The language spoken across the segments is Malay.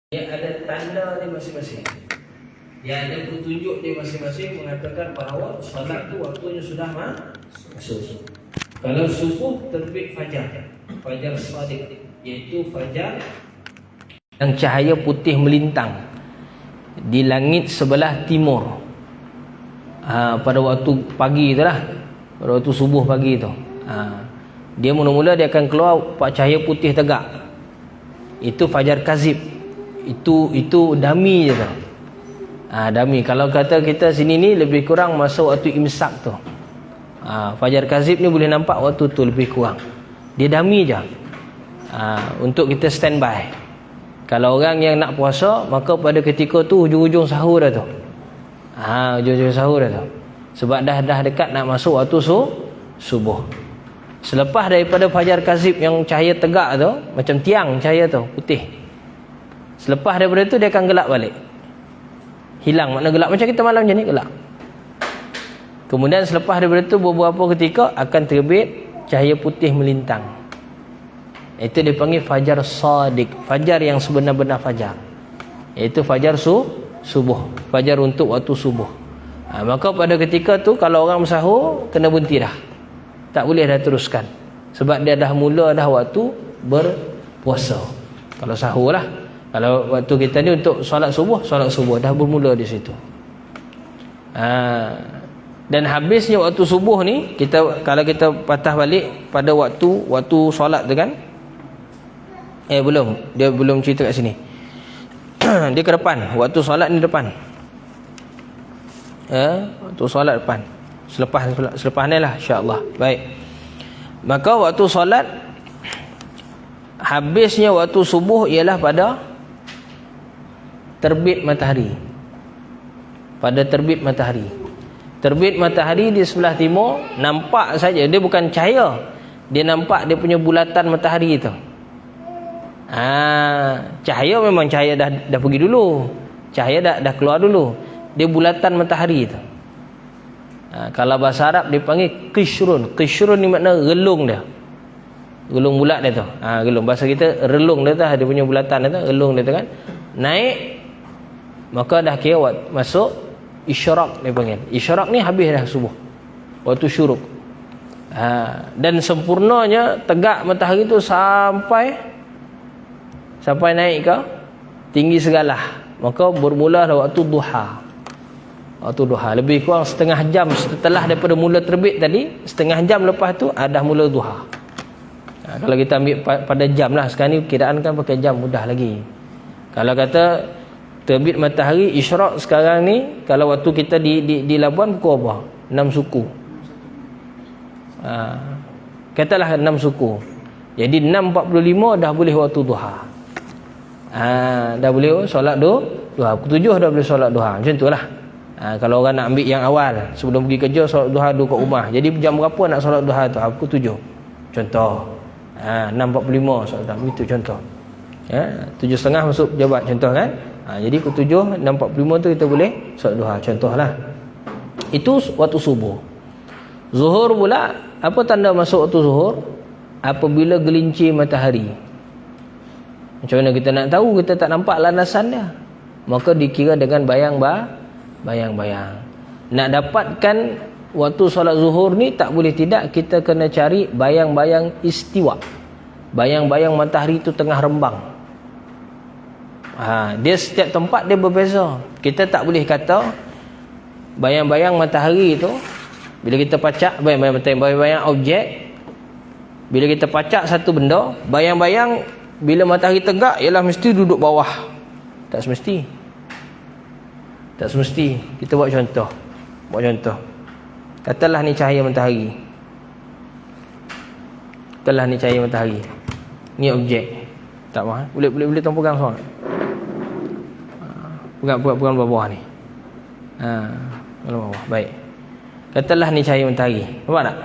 Dia ada tanda di masing-masing. Dia ada petunjuk di masing-masing mengatakan bahawa salat tu waktunya sudah masuk. Kalau subuh terbit fajar, fajar shadiq, iaitu fajar yang cahaya putih melintang di langit sebelah timur. Pada waktu pagi tu lah, pada waktu subuh pagi tu. Dia mula-mula dia akan keluar cahaya putih tegak. Itu fajar kazib. Itu dami je tu. Dami. Kalau kata kita sini ni lebih kurang masa waktu imsak tu. Fajar kazib ni boleh nampak waktu tu lebih kurang. Dia dami je. Untuk kita standby. Kalau orang yang nak puasa, maka pada ketika tu hujung-hujung sahur dah tu. Hujung-hujung sahur dah tu. Sebab dah dekat nak masuk waktu subuh. Selepas daripada fajar kazib yang cahaya tegak tu, macam tiang cahaya tu, putih. Selepas daripada tu dia akan gelap balik. Hilang, makna gelap macam kita malam je ni, gelap. Kemudian selepas daripada tu beberapa ketika akan terbit cahaya putih melintang. Itu dipanggil fajar shadiq, fajar yang sebenar-benar fajar. Iaitu fajar subuh, fajar untuk waktu subuh. Maka pada ketika tu kalau orang bersahur kena berhenti dah. Tak boleh dah teruskan. Sebab dia dah mula dah waktu berpuasa. Kalau sahur lah. Kalau waktu kita ni untuk solat subuh dah bermula di situ. Dan habisnya waktu subuh ni, kalau kita patah balik pada waktu solat tu kan, dia belum cerita kat sini. Dia ke depan, waktu solat ni depan. Waktu solat depan. Selepas ni lah, insya-Allah. Baik. Maka waktu solat, habisnya waktu subuh ialah pada terbit matahari. Pada terbit matahari. Terbit matahari di sebelah timur, nampak saja, dia bukan cahaya. Dia nampak dia punya bulatan matahari tu. Cahaya memang cahaya dah pergi dulu. Cahaya dah keluar dulu. Dia bulatan matahari tu. Kalau bahasa Arab dipanggil qishrun. Qishrun ni makna relung dia. Relung bulat dia tu. Relung. Bahasa kita relung dia tu, dia punya bulatan dia tu, relung dia tu kan. Naik, maka dah kira masuk isyraq dia panggil. Isyraq ni habis dah subuh. Waktu syuruk. Dan sempurnanya tegak matahari tu sampai naik ke tinggi segalah. Maka bermula dah waktu duha. Waktu duha lebih kurang setengah jam setelah daripada mula terbit tadi, setengah jam lepas tu dah mula duha. Kalau kita ambil pada jam lah, sekarang ni kiraan kan pakai jam, mudah lagi. Kalau kata terbit matahari isyraq sekarang ni, kalau waktu kita di Labuan pukul apa? 6 suku. Katalah 6 suku. Jadi 6.45 dah boleh waktu duha. Dah boleh solat duha. Pukul 7 dah boleh solat duha. Macam tu lah. Kalau orang nak ambil yang awal, sebelum pergi kerja solat duha dulu kat rumah. Jadi jam berapa nak solat duha tu? Pukul 7. Contoh. 6.45 solat duha. Itu contoh. 7.30 masuk pejabat, contoh kan. Jadi pukul 7, 6.45 tu kita boleh solat duha. Contohlah. Itu waktu subuh. Zuhur pula, apa tanda masuk waktu zuhur? Apabila gelincir matahari. Macam mana kita nak tahu? Kita tak nampak landasan dia. Maka dikira dengan bayang-bayang. Nak dapatkan waktu solat zuhur ni, tak boleh tidak kita kena cari bayang-bayang istiwa. Bayang-bayang matahari tu tengah rembang. Dia setiap tempat dia berbeza. Kita tak boleh kata bayang-bayang matahari tu, bila kita pacak bayang-bayang objek, bila kita pacak satu benda, bayang-bayang bila matahari tegak ialah mesti duduk bawah. Tak semesti. Kita buat contoh. Katalah ni cahaya matahari. Ni objek. Tak apa. Boleh tuan pegang seorang. Pegang bawah ni. Bawah. Baik. Katalah ni cahaya matahari. Nampak tak?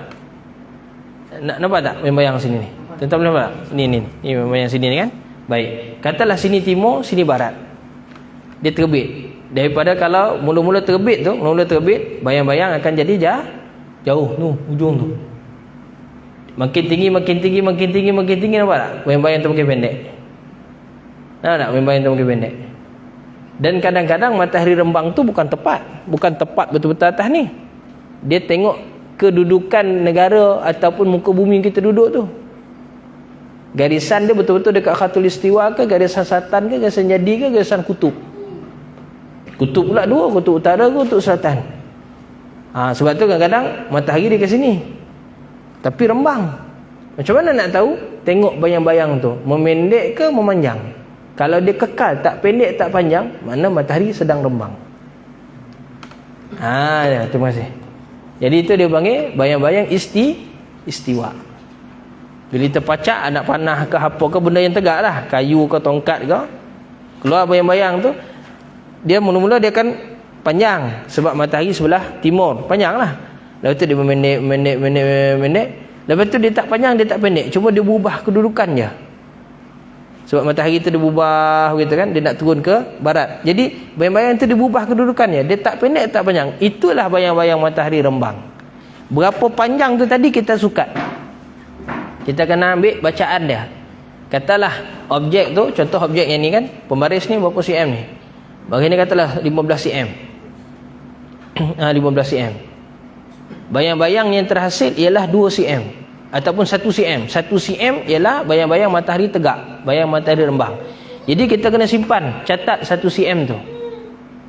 Nampak tak bayang sini ni? Tuan-tuan boleh nampak tak? Ni bayang sini ni kan? Baik. Katalah sini timur, sini barat. Dia terbit. Daripada kalau mula-mula terbit, bayang-bayang akan jadi jauh tu, ujung tu. Makin tinggi, nampak tak? Bayang-bayang tu makin pendek. nak bayang-bayang tu mungkin pendek. Dan kadang-kadang matahari rembang tu bukan tepat betul-betul atas ni. Dia tengok kedudukan negara ataupun muka bumi yang kita duduk tu. Garisan dia betul-betul dekat khatulistiwa ke, garisan selatan ke, garisan jadi ke, garisan kutub. Kutub pula dua, kutub utara ke, kutub selatan. Sebab tu kadang-kadang matahari dia ke sini, tapi rembang. Macam mana nak tahu? Tengok bayang-bayang tu, memendek ke memanjang. Kalau dia kekal, tak pendek tak panjang, mana matahari sedang rembang. Ya, terima kasih. Jadi itu dia panggil bayang-bayang istiwa. Bila terpacak, anak panah ke apa ke, benda yang tegak lah, kayu ke tongkat ke, keluar bayang-bayang tu, dia mula-mula dia akan panjang sebab matahari sebelah timur, panjang lah. Lepas tu dia pendek. Lepas tu dia tak panjang, dia tak pendek, cuma dia berubah kedudukan je. Sebab matahari tu dia berubah gitu kan, dia nak turun ke barat. Jadi bayang-bayang tu dia berubah kedudukannya, dia tak pendek tak panjang. Itulah bayang-bayang matahari rembang. Berapa panjang tu tadi kita sukat. Kita kena ambil bacaan dia. Katalah objek tu, contoh objek yang ni kan, pembaris ni berapa cm ni? Bagi ni katalah 15 cm. 15 cm. Bayang-bayang yang terhasil ialah 2 cm ataupun 1 cm. 1 cm ialah bayang-bayang matahari tegak, bayang matahari rembang. Jadi kita kena simpan, catat 1 cm tu.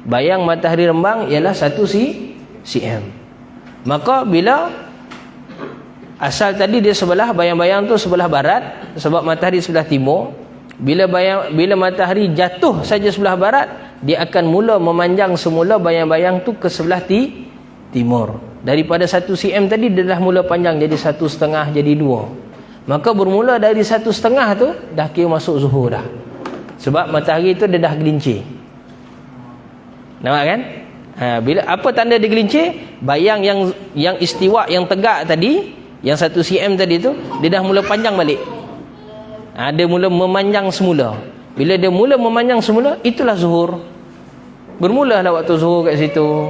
Bayang matahari rembang ialah 1 cm. Maka bila asal tadi dia sebelah, bayang-bayang tu sebelah barat sebab matahari sebelah timur. Bila matahari jatuh saja sebelah barat, dia akan mula memanjang semula bayang-bayang tu ke sebelah timur. Daripada 1 cm tadi dia dah mula panjang jadi 1,5, jadi 2. Maka bermula dari 1,5 tu dah kira masuk zuhur dah. Sebab matahari tu dia dah gelincir. Nampak kan? Bila apa tanda dia gelincir? Bayang yang istiwa, yang tegak tadi, yang 1 cm tadi tu, dia dah mula panjang balik. Dia mula memanjang semula. Bila dia mula memanjang semula, itulah zuhur. Bermulalah waktu zuhur kat situ.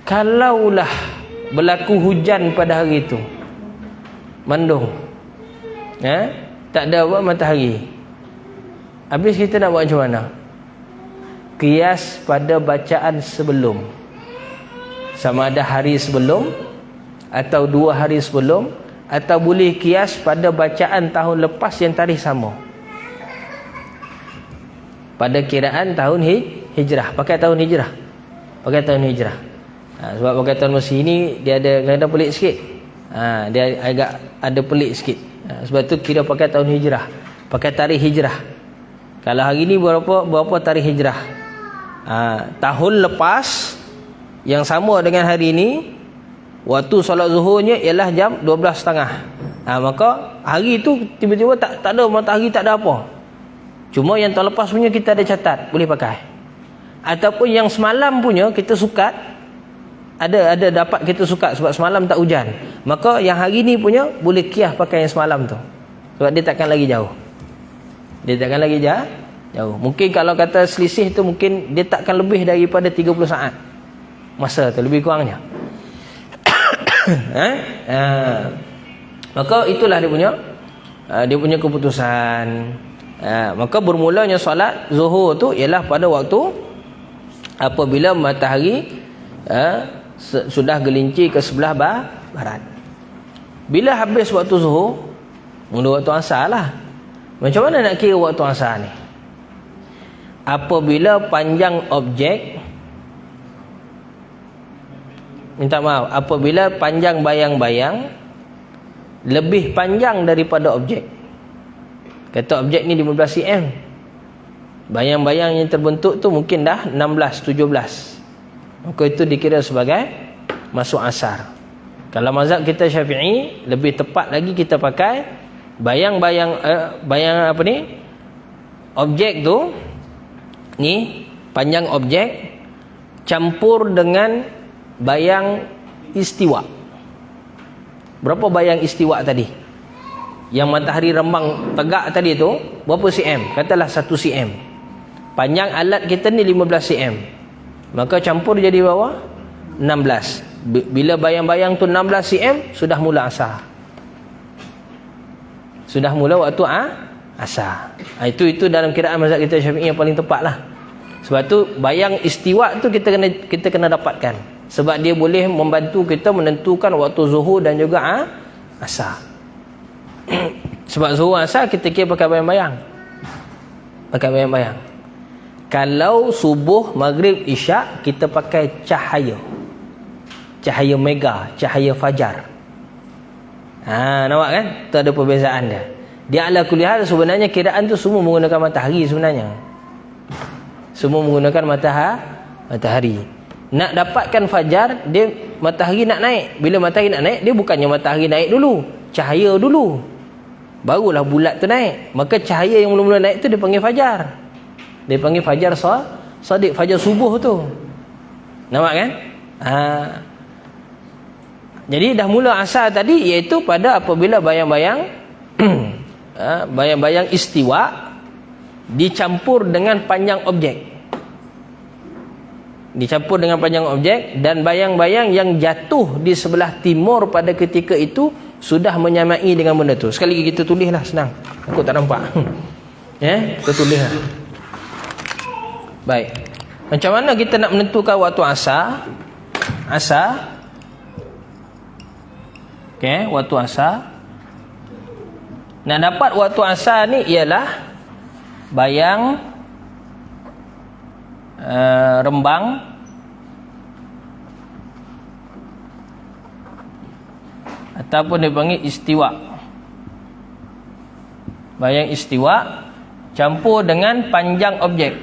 Kalaulah berlaku hujan pada hari itu, mendung, tak ada apa matahari, habis kita nak buat macam mana? Kias pada bacaan sebelum, sama ada hari sebelum atau 2 hari sebelum, atau boleh kias pada bacaan tahun lepas yang tarikh sama, pada kiraan tahun hijrah. Pakai tahun hijrah. Sebab pakai tahun Mesir ni dia ada kadang pelik sikit. Dia agak ada pelik sikit. Sebab tu kira pakai tahun hijrah, pakai tarikh hijrah. Kalau hari ni berapa tarikh hijrah? Tahun lepas yang sama dengan hari ini, waktu solat zuhurnya ialah jam 12.30. Maka hari tu tiba-tiba tak ada matahari, tak ada apa. Cuma yang tahun lepas punya kita ada catat, boleh pakai. Ataupun yang semalam punya kita sukat, ada dapat kita sukat sebab semalam tak hujan. Maka yang hari ni punya boleh kias pakai yang semalam tu. Sebab dia takkan lagi jauh. Jauh. Mungkin kalau kata selisih tu mungkin dia takkan lebih daripada 30 saat. Masa tu lebih kurangnya. Maka itulah dia punya keputusan. Maka bermulanya solat zuhur tu ialah pada waktu apabila matahari sudah gelincir ke sebelah barat. Bila habis waktu zuhur, mula waktu asar lah. Macam mana nak kira waktu asar ni? Apabila panjang objek, apabila panjang bayang-bayang lebih panjang daripada objek. Kata objek ni 15 cm, bayang-bayang yang terbentuk tu mungkin dah 16, 17. Maka itu dikira sebagai masuk asar. Kalau mazhab kita Syafi'i, lebih tepat lagi kita pakai bayang-bayang objek tu ni, panjang objek campur dengan bayang istiwa. Berapa bayang istiwa tadi? Yang matahari rembang tegak tadi tu berapa cm? Katalah 1 cm. Panjang alat kita ni 15 cm. Maka campur jadi berapa? 16. Bila bayang-bayang tu 16 cm, sudah mula asar. Sudah mula waktu asar. Itu dalam kiraan mazhab kita Syafi'i yang paling tepat lah. Sebab tu bayang istiwa tu kita kena dapatkan. Sebab dia boleh membantu kita menentukan waktu zuhur dan juga asar. Sebab zuhur asar kita kira pakai bayang-bayang. Pakai bayang-bayang. Kalau subuh, maghrib, isyak kita pakai cahaya. Cahaya mega, cahaya fajar. Nampak kan? Tu ada perbezaan dia. Dia ala kulli hal sebenarnya kiraan tu semua menggunakan matahari sebenarnya. Semua menggunakan matahari. Nak dapatkan fajar, dia matahari nak naik. Bila matahari nak naik, dia bukannya matahari naik dulu, cahaya dulu. Barulah bulat tu naik. Maka cahaya yang mula-mula naik tu dia panggil fajar. Dia panggil fajar sadiq, fajar subuh tu. Nampak kan? Jadi dah mula asar tadi, iaitu pada apabila bayang-bayang bayang-bayang istiwa dicampur dengan panjang objek. Dicampur dengan panjang objek, dan bayang-bayang yang jatuh di sebelah timur pada ketika itu sudah menyamai dengan benda tu. Sekali lagi kita tulislah, senang. Aku tak nampak. Kita tulislah. Baik. Macam mana kita nak menentukan waktu asar? Okey, waktu asar. Nak dapat waktu asar ni ialah bayang rembang ataupun dipanggil istiwa. Bayang istiwa campur dengan panjang objek.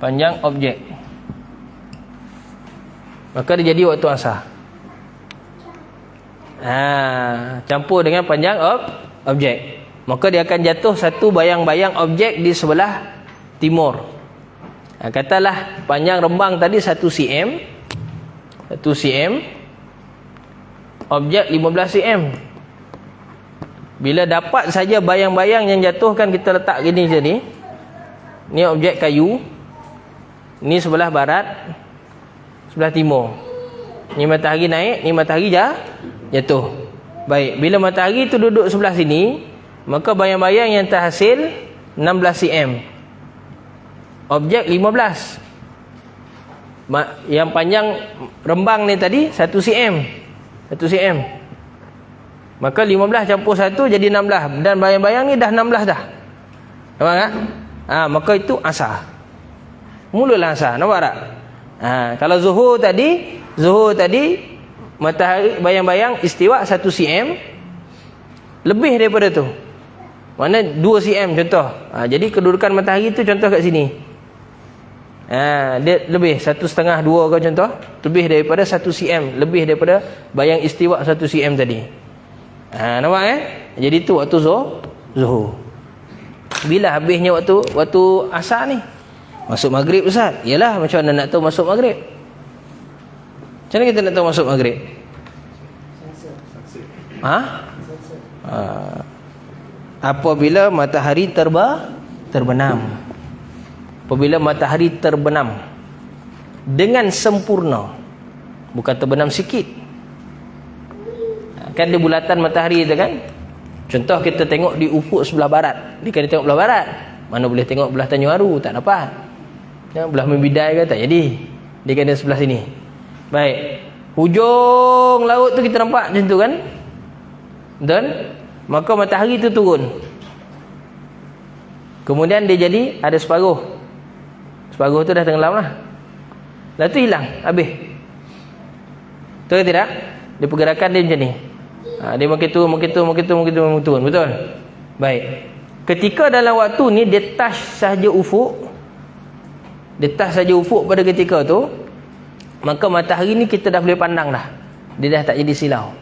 Panjang objek. Maka dia jadi waktu asar. Campur dengan panjang objek. Maka dia akan jatuh satu bayang-bayang objek di sebelah timur. Katalah panjang rembang tadi 1 cm. 1 cm. Objek 15 cm. Bila dapat saja bayang-bayang yang jatuhkan, kita letak gini je ni. Ni objek kayu. Ni sebelah barat, sebelah timur. Ni matahari naik, ni matahari jatuh. Baik, bila matahari tu duduk sebelah sini, maka bayang-bayang yang terhasil 16 cm. Objek 15. Yang panjang rembang ni tadi 1 cm. 1 cm. Maka 15 campur 1 jadi 16. Dan bayang-bayang ni dah 16 dah. Nampak tak? Maka itu asar. Mulalah asar. Nampak tak? Kalau zuhur tadi matahari bayang-bayang istiwa 1 cm, lebih daripada tu. Mana 2 cm contoh. Jadi kedudukan matahari tu contoh kat sini. Dia lebih 1,5 2 ke contoh, lebih daripada 1 cm, lebih daripada bayang istiwa 1 cm tadi. Nampak Jadi tu waktu zuhur. Bila habisnya waktu asar ni? Masuk maghrib Ustaz. Yalah, macam mana nak tahu masuk maghrib? Macam mana kita nak tahu masuk maghrib? Apabila matahari terbenam. Apabila matahari terbenam dengan sempurna. Bukan terbenam sikit. Kan dia bulatan matahari tu kan? Contoh kita tengok di ufuk sebelah barat. Dia kena tengok belah barat. Mana boleh tengok belah Tanjung Aru? Tak dapat. Belah Membidai ke tak jadi. Dia kena sebelah sini. Baik. Hujung laut tu kita nampak macam tu kan? Betul? Maka matahari tu turun. Kemudian dia jadi ada separuh. Separuh tu dah tenggelam lah. Lepas tu hilang. Habis. Betul ke tidak? Dia pergerakan dia macam ni. Dia makin turun. Betul? Baik. Ketika dalam waktu ni dia touch sahaja ufuk. Dia touch sahaja ufuk pada ketika tu. Maka matahari ni kita dah boleh pandang dah. Dia dah tak jadi silau.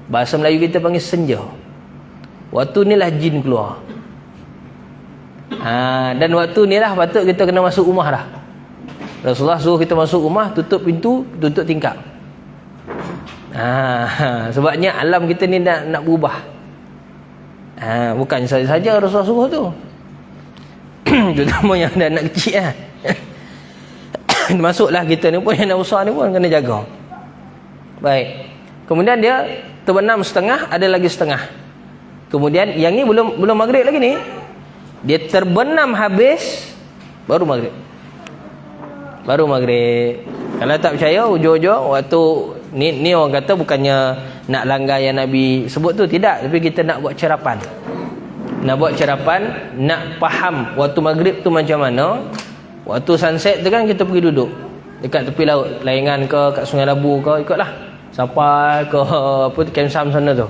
Bahasa Melayu kita panggil senja. Waktu ni lah jin keluar. Dan waktu ni lah patut kita kena masuk rumah dah. Rasulullah suruh kita masuk rumah, tutup pintu, tutup tingkap. Sebabnya alam kita ni nak berubah. Bukan saja Rasulullah suruh tu. Terutama yang ada anak kecil lah. Masuklah kita ni pun, yang nak besar ni pun kena jaga. Baik. Kemudian dia terbenam setengah, ada lagi setengah. Kemudian yang ni belum maghrib lagi ni. Dia terbenam habis baru maghrib. Baru maghrib. Kalau tak percaya, ujung-ujung waktu ni orang kata bukannya nak langgar yang Nabi sebut tu, tidak, tapi kita nak buat cerapan. Nak buat cerapan, nak faham waktu maghrib tu macam mana. Waktu sunset tu kan kita pergi duduk dekat tepi laut, Layangan ke, kat Sungai Labu ke, ikutlah sampai ke apa tu, Kem Sam sana tu.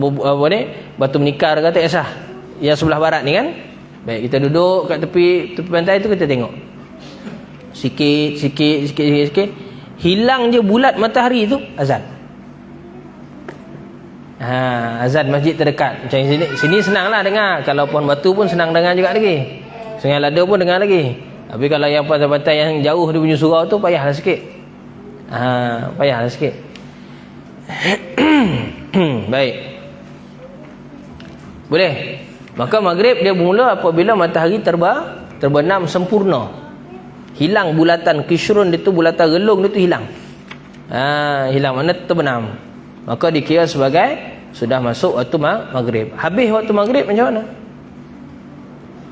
Apa ni? Batu Menikar ke, tak kisah. Yang sebelah barat ni kan. Baik, kita duduk kat tepi pantai tu, kita tengok. Sikit. Hilang je bulat matahari tu, azan. Azan masjid terdekat. Macam sini senanglah dengar. Kalau Pohon Batu pun senang dengar juga lagi. Sungai Lada pun dengar lagi. Tapi kalau yang pantai-pantai yang jauh dia punya surau tu, payahlah sikit. Payahlah sikit. Baik. Boleh. Maka maghrib dia bermula apabila matahari terbenam sempurna. Hilang bulatan kishrun dia tu, bulatan relung dia tu hilang. Hilang, mana terbenam. Maka dikira sebagai sudah masuk waktu maghrib. Habis waktu maghrib macam mana?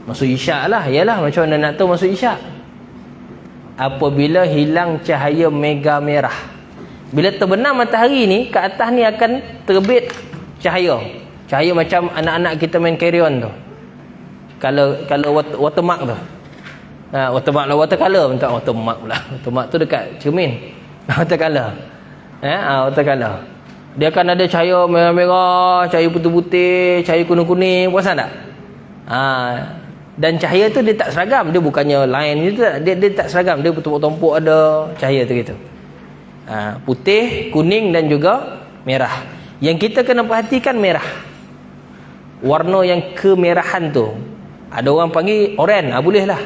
Masuk isyak lah. Yalah, macam mana nak tahu masuk isyak? Apabila hilang cahaya mega merah. Bila terbenam matahari ni, ke atas ni akan terbit cahaya. Cahaya macam anak-anak kita main carry on tu. Kalau watermark tu. Watermark lah, watercolor. Minta watermark pula. Watermark tu dekat cermin. Watercolor. Watercolor. Dia akan ada cahaya merah-merah, cahaya putih-putih, cahaya kuning-kuning. Perasan tak? Dan cahaya tu dia tak seragam. Dia bukannya line je, dia tak seragam. Dia bertumpuk-tumpuk ada cahaya tu gitu. Putih, kuning dan juga merah. Yang kita kena perhatikan merah. Warna yang kemerahan tu. Ada orang panggil oren, boleh lah.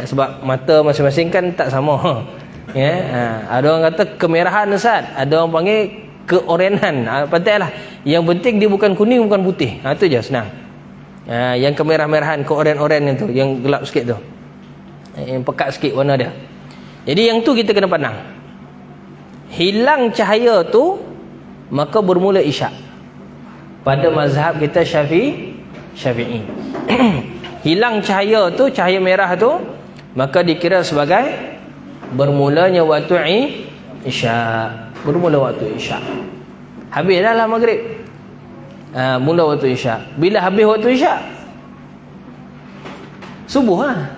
Sebab mata masing-masing kan tak sama. Ada orang kata kemerahan Ustaz, ada orang panggil keorenan. Patutlah. Yang penting dia bukan kuning, bukan putih. Itu je, senang. Yang kemerah-merahan, keoren-oren itu, yang gelap sikit tu, yang pekat sikit warna dia. Jadi yang tu kita kena pandang. Hilang cahaya tu, maka bermula isyak. Pada mazhab kita Syafi'i. Hilang cahaya tu, cahaya merah tu, maka dikira sebagai bermulanya waktu isyak. Bermula waktu isyak. Habislah lah maghrib. Mula waktu isyak. Bila habis waktu isyak? Subuh lah.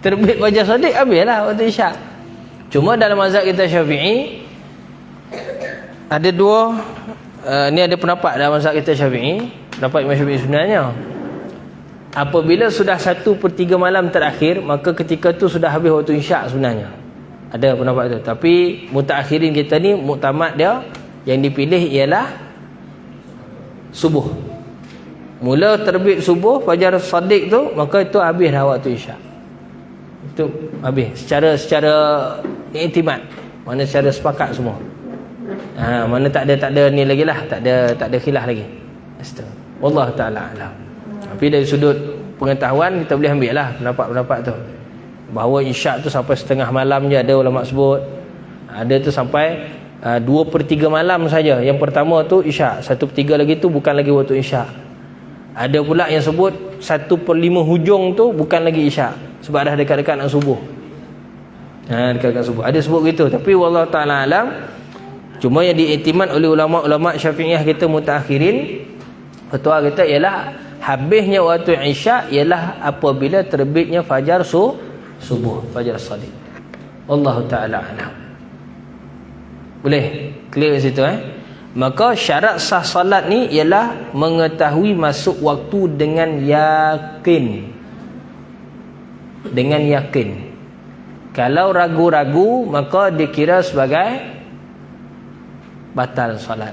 Terbit fajar shadiq, habislah waktu isyak. Cuma dalam mazhab kita Syafi'i ada dua, ni ada pendapat dalam mazhab kita Syafi'i, pendapat Imam Syafi'i sebenarnya. Apabila sudah 1/3 malam terakhir, maka ketika tu sudah habis waktu isyak sebenarnya. Ada pendapat tu. Tapi mutakhirin kita ni, muktamad dia yang dipilih ialah subuh. Mula terbit subuh, fajar shadiq tu, maka itu habis dah waktu isyak. Itu habis secara iktimad. Mana secara sepakat semua. Mana tak ada ni lagi lah, tak ada khilaf lagi. Wallahu taala alam. Tapi dari sudut pengetahuan kita boleh ambil lah pendapat-pendapat tu. Bahawa isyak tu sampai setengah malam je, ada ulama sebut. Ada tu sampai 2/3 malam saja. Yang pertama tu isyak, 1/3 lagi tu bukan lagi waktu isyak. Ada pula yang sebut 1/5 hujung tu bukan lagi isyak, sebab dah dekat-dekat nak subuh. Dekat-dekat subuh. Ada sebut gitu. Tapi wallahu ta'ala alam, cuma yang diiktimad oleh ulama-ulama Syafi'iyah kita mutakhirin, fatwa kita ialah habisnya waktu isyak ialah apabila terbitnya fajar subuh, fajar shadiq. Wallahu ta'ala alam. Boleh clear situ Maka syarat sah salat ni ialah mengetahui masuk waktu dengan yakin. Dengan yakin. Kalau ragu-ragu, maka dikira sebagai batal solat.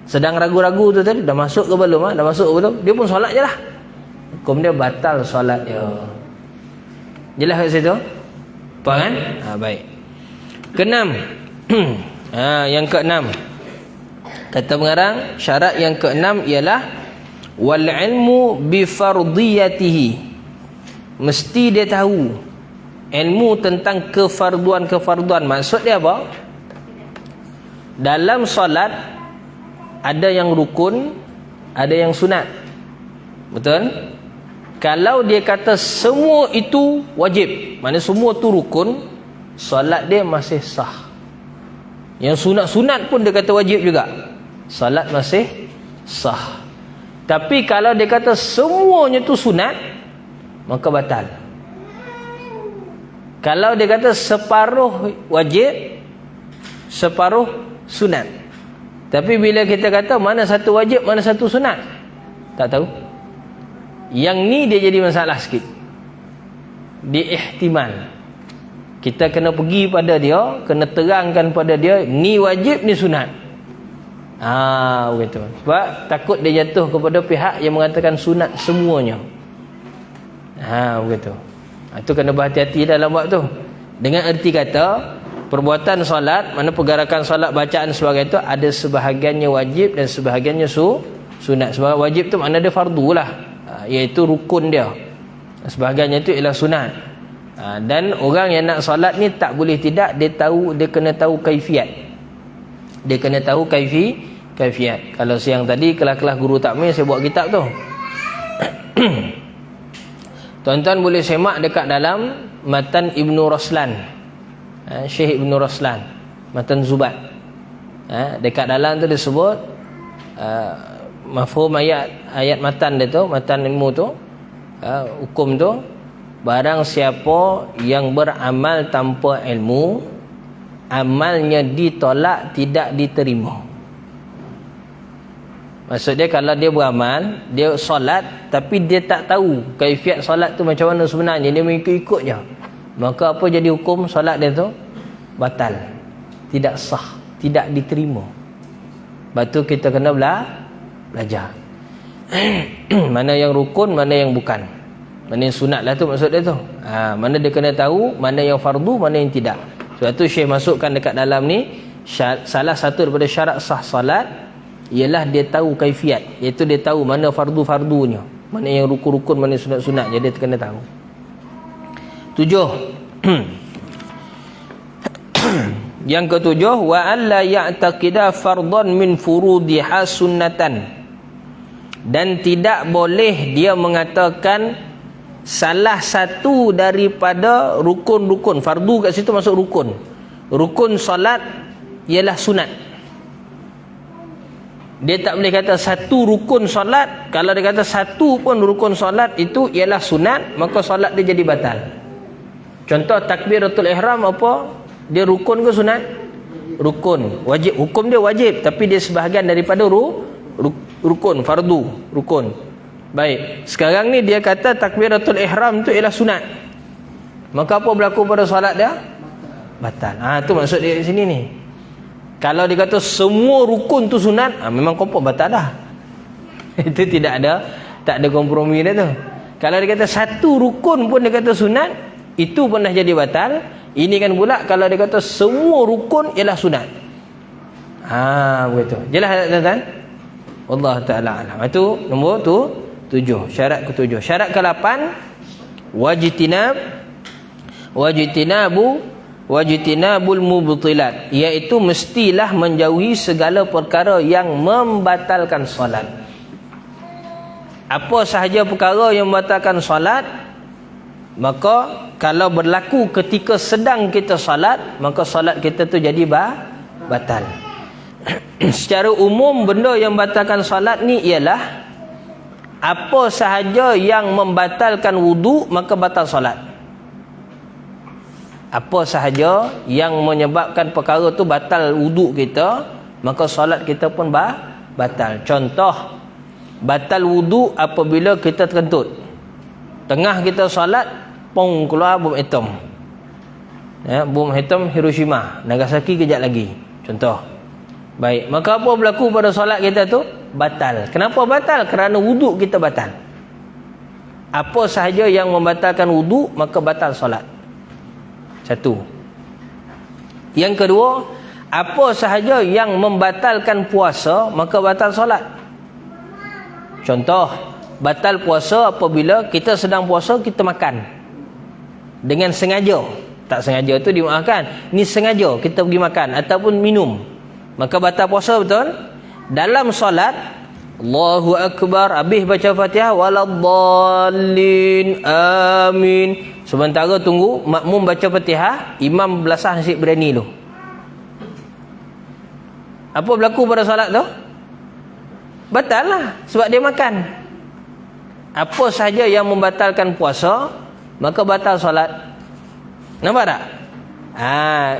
Sedang ragu-ragu tu tadi, dah masuk ke belum? Dah masuk ke belum? Dia pun solat je lah. Hukum dia batal solat dia. Jelas kat situ? Faham kan? Baik. Keenam. Yang keenam. Kata pengarang, syarat yang keenam ialah wal ilmu bi fardiyatihi. Mesti dia tahu ilmu tentang kefarduan. Maksud dia apa? Dalam solat ada yang rukun, ada yang sunat. Betul? Kalau dia kata semua itu wajib, maknanya semua tu rukun, solat dia masih sah. Yang sunat-sunat pun dia kata wajib juga, solat masih sah. Tapi kalau dia kata semuanya tu sunat, maka batal. Kalau dia kata separuh wajib, separuh sunat. Tapi bila kita kata mana satu wajib, mana satu sunat, tak tahu. Yang ni dia jadi masalah sikit. Dia ihtimal. Kita kena pergi pada dia, kena terangkan pada dia, ni wajib, ni sunat. Begitu. Sebab takut dia jatuh kepada pihak yang mengatakan sunat semuanya. Begitu. Itu kena berhati-hati dalam bab tu. Dengan erti kata perbuatan solat, mana pergerakan solat, bacaan sebagainya itu ada sebahagiannya wajib dan sebahagiannya sunat. Sebab wajib tu makna dia fardu lah, iaitu rukun dia. Sebahagiannya itu ialah sunat. Dan orang yang nak solat ni tak boleh tidak, dia kena tahu kaifiat. Dia kena tahu kaifiat. Kalau siang tadi kelas-kelas guru takmir saya buat kitab tu. Tuan-tuan boleh semak dekat dalam Matan Ibnu Raslan, Syekh Ibnu Raslan, Matan Zubat. Dekat dalam tu dia sebut mafhum ayat matan dia tu, matan ilmu tu, hukum tu, barang siapa yang beramal tanpa ilmu, amalnya ditolak, tidak diterima. Maksudnya kalau dia beramal, dia solat tapi dia tak tahu kaifiat solat tu macam mana sebenarnya, dia mengikut-ikut je, maka apa jadi hukum solat dia tu? Batal, tidak sah, tidak diterima. Sebab tu kita kena belajar mana yang rukun, mana yang bukan, mana yang sunat lah tu maksud dia tu. Mana dia kena tahu mana yang fardu, mana yang tidak. Sebab tu Syekh masukkan dekat dalam ni, salah satu daripada syarat sah salat ialah dia tahu kaifiat, iaitu dia tahu mana fardu-fardunya, mana yang rukun-rukun, mana yang sunat-sunat. Jadi dia kena tahu. 7. Yang ketujuh, wa alla ya'taqida fardhan min furudiha sunnatan. Dan tidak boleh dia mengatakan salah satu daripada rukun-rukun, fardu kat situ masuk rukun, rukun solat ialah sunat. Dia tak boleh kata satu rukun solat. Kalau dia kata satu pun rukun solat itu ialah sunat, maka solat dia jadi batal. Contoh takbiratul ihram apa? Dia rukun ke sunat? Rukun. Wajib, hukum dia wajib, tapi dia sebahagian daripada rukun, fardu, rukun. Baik, sekarang ni dia kata takbiratul ihram tu ialah sunat, maka apa berlaku pada solat dia? Batal. Tu maksud dia di sini ni. Kalau dia kata semua rukun tu sunat, memang kompon batal dah. Itu tak ada kompromi dia tu. Kalau dia kata satu rukun pun dia kata sunat, itu pun dah jadi batal. Ini kan pula kalau dia kata semua rukun ialah sunat. Begitu. Jelas tuan-tuan? Allah Ta'ala alam. Itu nombor tu 7. Syarat ke-7. Syarat ke-8, wajtinabul mubtilat, iaitu mestilah menjauhi segala perkara yang membatalkan solat. Apa sahaja perkara yang membatalkan solat, maka kalau berlaku ketika sedang kita solat, maka solat kita tu jadi batal. Secara umum benda yang membatalkan solat ni ialah apa sahaja yang membatalkan wudu, maka batal solat. Apa sahaja yang menyebabkan perkara tu batal wudu kita, maka solat kita pun batal. Contoh, batal wudu apabila kita terkentut. Tengah kita solat, pong keluar bom atom. Bom atom Hiroshima, Nagasaki kejap lagi. Contoh. Baik, maka apa berlaku pada solat kita tu? Batal. Kenapa batal? Kerana wudu kita batal. Apa sahaja yang membatalkan wudu, maka batal solat. Satu. Yang kedua, apa sahaja yang membatalkan puasa, maka batal solat. Contoh, batal puasa apabila kita sedang puasa, kita makan dengan sengaja. Tak sengaja tu dimaafkan. Ni sengaja kita pergi makan ataupun minum, maka batal puasa, betul? dalam solat, Allahu Akbar, habis baca Fatihah, waladdallin, amin. Sementara tunggu makmum baca Fatihah, imam belasah nasib berani tu. Apa berlaku pada solat tu? Batal lah, sebab dia makan. Apa sahaja yang membatalkan puasa, maka batal solat. Nampak tak?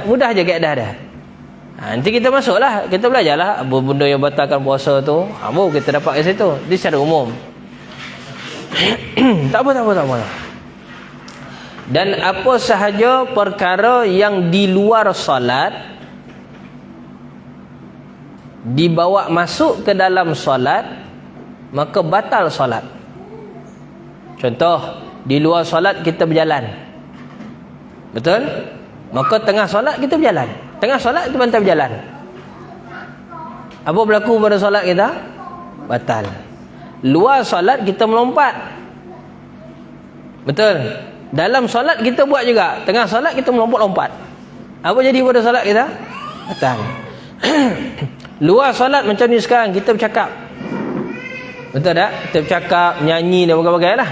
Mudah je kaedah dah. Nanti kita masuklah, kita belajarlah apa benda yang batalkan puasa tu. Baru kita dapat kat situ. Dia secara umum. Tak apa. Dan apa sahaja perkara yang di luar solat dibawa masuk ke dalam solat, maka batal solat. Contoh, di luar solat kita berjalan, betul? Maka tengah solat kita berjalan, tengah solat kita bantai berjalan. Apa berlaku pada solat kita? Batal. Luar solat kita melompat, betul? Dalam solat kita buat juga, tengah solat kita melompat-lompat. Apa jadi pada solat kita? Batal. Luar solat macam ni sekarang kita bercakap, betul tak? Kita bercakap, menyanyi dan bagai-bagai lah.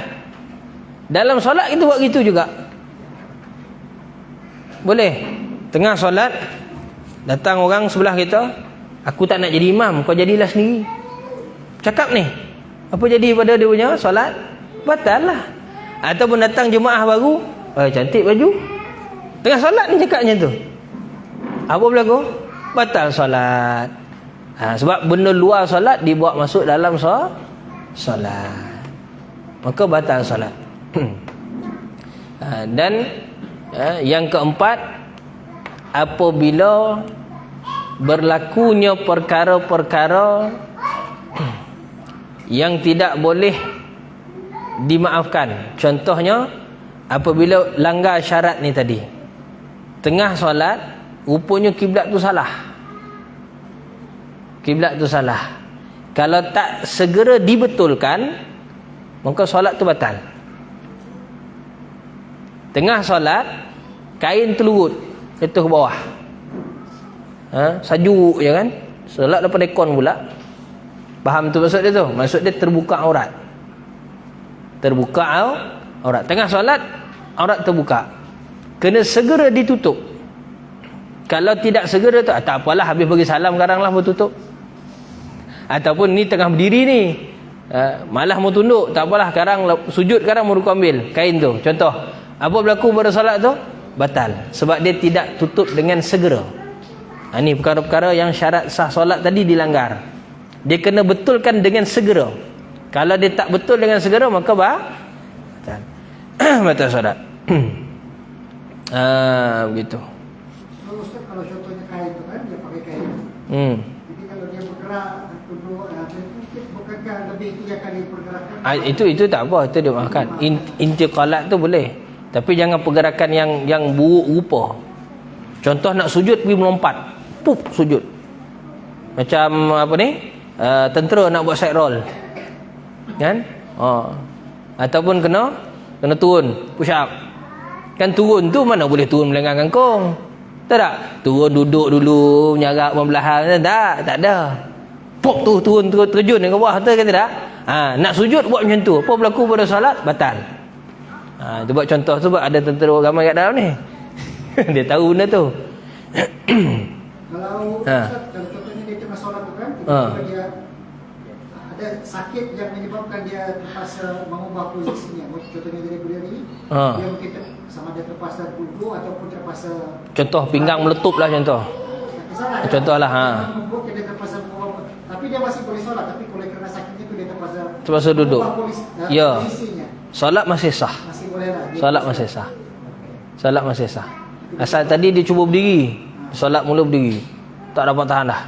Dalam solat kita buat gitu juga, boleh. Tengah solat datang orang sebelah kita, aku tak nak jadi imam, kau jadilah sendiri. Cakap ni, apa jadi pada dia punya solat? Batal lah. Ataupun datang jemaah baru, cantik baju, tengah solat ni cakap macam tu, apa berlaku? Batal solat. Sebab benda luar solat dibawa masuk dalam solat, maka batal solat. Dan yang keempat, apabila berlakunya perkara-perkara yang tidak boleh dimaafkan. Contohnya, apabila langgar syarat ni tadi, tengah solat rupanya kiblat tu salah. Kiblat tu salah. Kalau tak segera dibetulkan, maka solat tu batal. Tengah solat, kain terlurut jatuh ke bawah, sajuk je kan, solat lepas dekon pula. Faham tu maksud dia tu? Maksud dia terbuka aurat. Terbuka aurat. Tengah solat, aurat terbuka, kena segera ditutup. Kalau tidak segera tu, tak apalah, habis bagi salam sekarang lah bertutup. Ataupun ni tengah berdiri ni, malah mau tunduk, tak apalah, sekarang sujud, sekarang mau ambil kain tu. Contoh, apa berlaku pada solat tu? Batal. Sebab dia tidak tutup dengan segera. Ini perkara-perkara yang syarat sah solat tadi dilanggar. Dia kena betulkan dengan segera. Kalau dia tak betul dengan segera, maka batal. Batal solat. Begitu. So, Ustaz, kalau contohnya kain tu kan, dia pakai kain. Jadi kalau dia bergerak, bukankah lebih 3 kali pergerakan? Itu tak apa, itu dia maafkan. Intiqalat tu boleh. Tapi jangan pergerakan yang buruk rupa. Contoh nak sujud pergi melompat, pup sujud. Macam apa ni? Tentera nak buat side roll. Kan? Ataupun kena turun, push up. Kan turun tu mana boleh turun melenggang kangkung. Tak? Turun duduk dulu, menyarap membelahan. Tak ada. Pop tu turun terjun ke bawah tu kan tidak? Nak sujud buat macam tu. Apa berlaku pada solat? Batal. Dia buat contoh tu, sebab ada tentera ramai kat dalam ni. Dia tahu benda tu. Kalau kalau contohnya dia tengah solat tu kan, tiba-tiba dia ada sakit yang menyebabkan dia terpaksa mengubah posisinya. Contohnya dia berdiri, dia mungkin sama ada terpaksa duduk ataupun terpaksa, contoh pinggang meletup lah contoh. Contoh lah. Dia terpaksa mengubah, tapi dia masih boleh solat, tapi oleh kerana sakitnya tu dia terpaksa duduk. Ya. Posisinya. Solat masih sah. Masih boleh lah. Solat masih sah. Solat masih sah. Asal tadi dia cuba berdiri, solat mula berdiri, tak dapat tahan dah.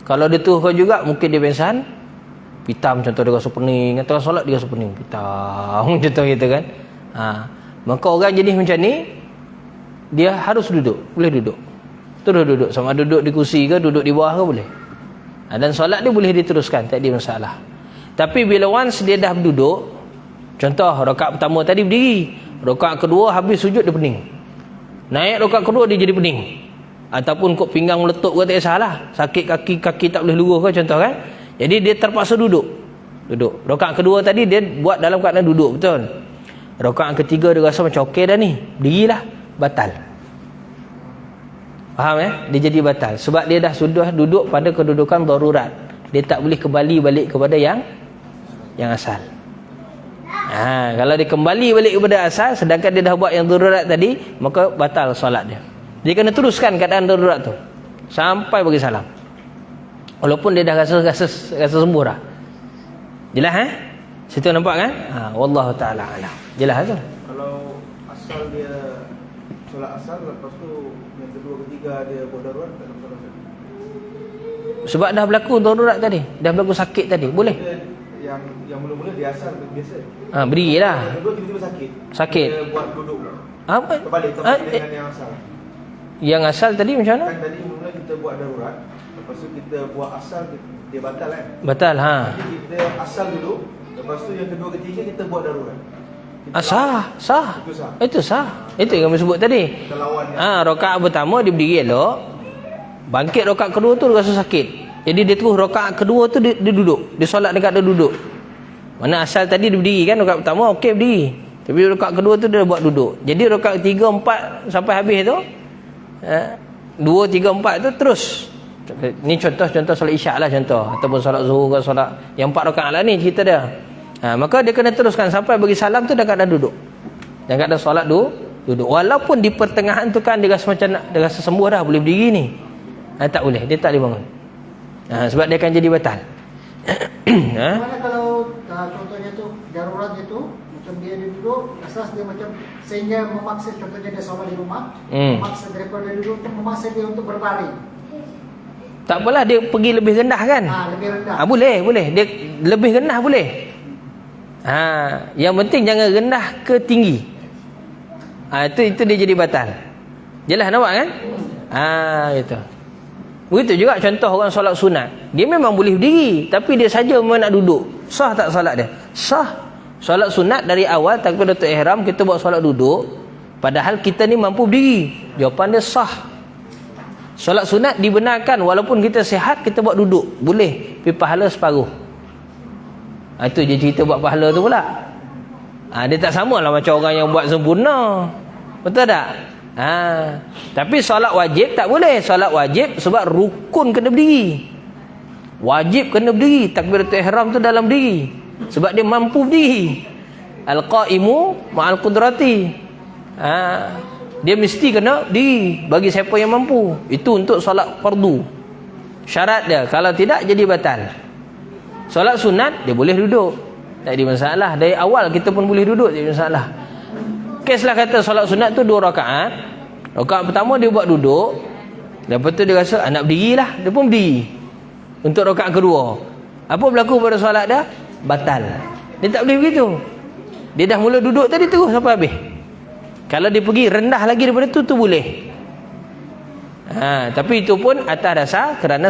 Kalau dia tu juga, mungkin dia pingsan, pitam contoh, dia rasa pening. Tengah solat dia rasa pening, pitam contoh gitu kan. Maka orang jenis macam ni, dia harus duduk. Boleh duduk, terus duduk. Sama duduk di kursi ke, duduk di bawah ke, boleh. Dan solat dia boleh diteruskan, tak ada masalah. Tapi bila once dia dah duduk, contoh rakaat pertama tadi berdiri, rakaat kedua habis sujud dia pening, naik rakaat kedua dia jadi pening, Ataupun kok pinggang meletup ke tak kisahlah. Sakit kaki tak boleh lurus ke contoh kan. Jadi dia terpaksa duduk. Rakaat kedua tadi dia buat dalam keadaan duduk, betul. Rakaat ketiga dia rasa macam okey dah ni, berdirilah, batal. Faham Dia jadi batal sebab dia dah sudah duduk pada kedudukan darurat. Dia tak boleh kembali balik kepada yang asal. Kalau dia kembali balik kepada asal sedangkan dia dah buat yang darurat tadi, maka batal solat dia. Dia kena teruskan keadaan darurat tu sampai bagi salam. Walaupun dia dah rasa sembuh dah. Jelas Situ nampak kan? Wallahu taala alam. Jelas tu. Kalau asal dia solat asal, lepas tu yang kedua ketiga dia buat darurat dalam solat asal. Sebab dah berlaku darurat tadi, dah berlaku sakit tadi, boleh. Yang mula-mula dia asal biasa. Berilah. Yang kedua tiba-tiba sakit. Dia buat duduk pula. Apa? Kembali dengan yang asal. Yang asal tadi macam mana? Kan tadi mula kita buat darurat, lepas tu kita buat asal, dia batal kan? Batal Jadi kita asal dulu, lepas tu yang kedua ketiga kita buat darurat. Sah. Itu sah. Itu yang kami sebut tadi. Kita lawan Rakaat pertama dia berdiri elok. Bangkit rakaat kedua tu dia rasa sakit. Jadi dia terus rakaat kedua tu dia duduk. Dia solat dekat dia duduk. Mana asal tadi dia berdiri kan, rakaat pertama okey berdiri. Tapi rakaat kedua tu dia buat duduk. Jadi rakaat 3, 4 sampai habis tu 2, 3, 4 tu terus. Ni contoh solat isyak lah contoh. Ataupun solat zuhur ke solat yang 4 rakaat lah ni cerita dia. Maka dia kena teruskan sampai bagi salam tu dekat dah duduk. Dekat dah solat duduk. Walaupun di pertengahan tu kan dia rasa macam dia rasa sembuh dah, boleh berdiri ni. Tak boleh, dia tak boleh bangun. Sebab dia akan jadi batal. Mana kalau contohnya tu darurat dia tu macam dia duduk, asas dia macam sehingga memaksa, contohnya dia solat di rumah, memaksa daripada dia duduk untuk memaksa dia untuk berbaring. Tak apalah, dia pergi lebih rendah kan? Lebih rendah. Boleh. Dia lebih rendah boleh. Yang penting jangan rendah ke tinggi. Itu dia jadi batal. Jelas nampak kan? Itu. Begitu juga contoh orang solat sunat. Dia memang boleh berdiri, tapi dia saja memang nak duduk. Sah tak solat dia? Sah. Solat sunat dari awal takbiratul ihram kita buat solat duduk, padahal kita ni mampu berdiri. Jawapan dia sah. Solat sunat dibenarkan walaupun kita sihat, kita buat duduk. Boleh, tapi pahala separuh. Itu je cerita buat pahala tu pula. Dia tak samalah macam orang yang buat sempurna. Betul tak? Tapi solat wajib tak boleh. Solat wajib sebab rukun kena berdiri. Wajib kena berdiri. Takbiratul ihram tu dalam berdiri. Sebab dia mampu berdiri. Al-qaimu ma'al qudrati. Dia mesti kena berdiri bagi siapa yang mampu. Itu untuk solat fardu. Syarat dia. Kalau tidak jadi batal. Solat sunat dia boleh duduk. Tak ada masalah. Dari awal kita pun boleh duduk, tak ada masalah. Keslah kata solat sunat tu 2 rakaat. Rakaat pertama dia buat duduk. Lepas tu dia rasa nak berdiri lah. Dia pun berdiri. Untuk rakaat kedua. Apa berlaku pada solat dia? Batal. Dia tak boleh begitu. Dia dah mula duduk tadi terus sampai habis. Kalau dia pergi rendah lagi daripada tu boleh. Tapi itu pun atas dasar kerana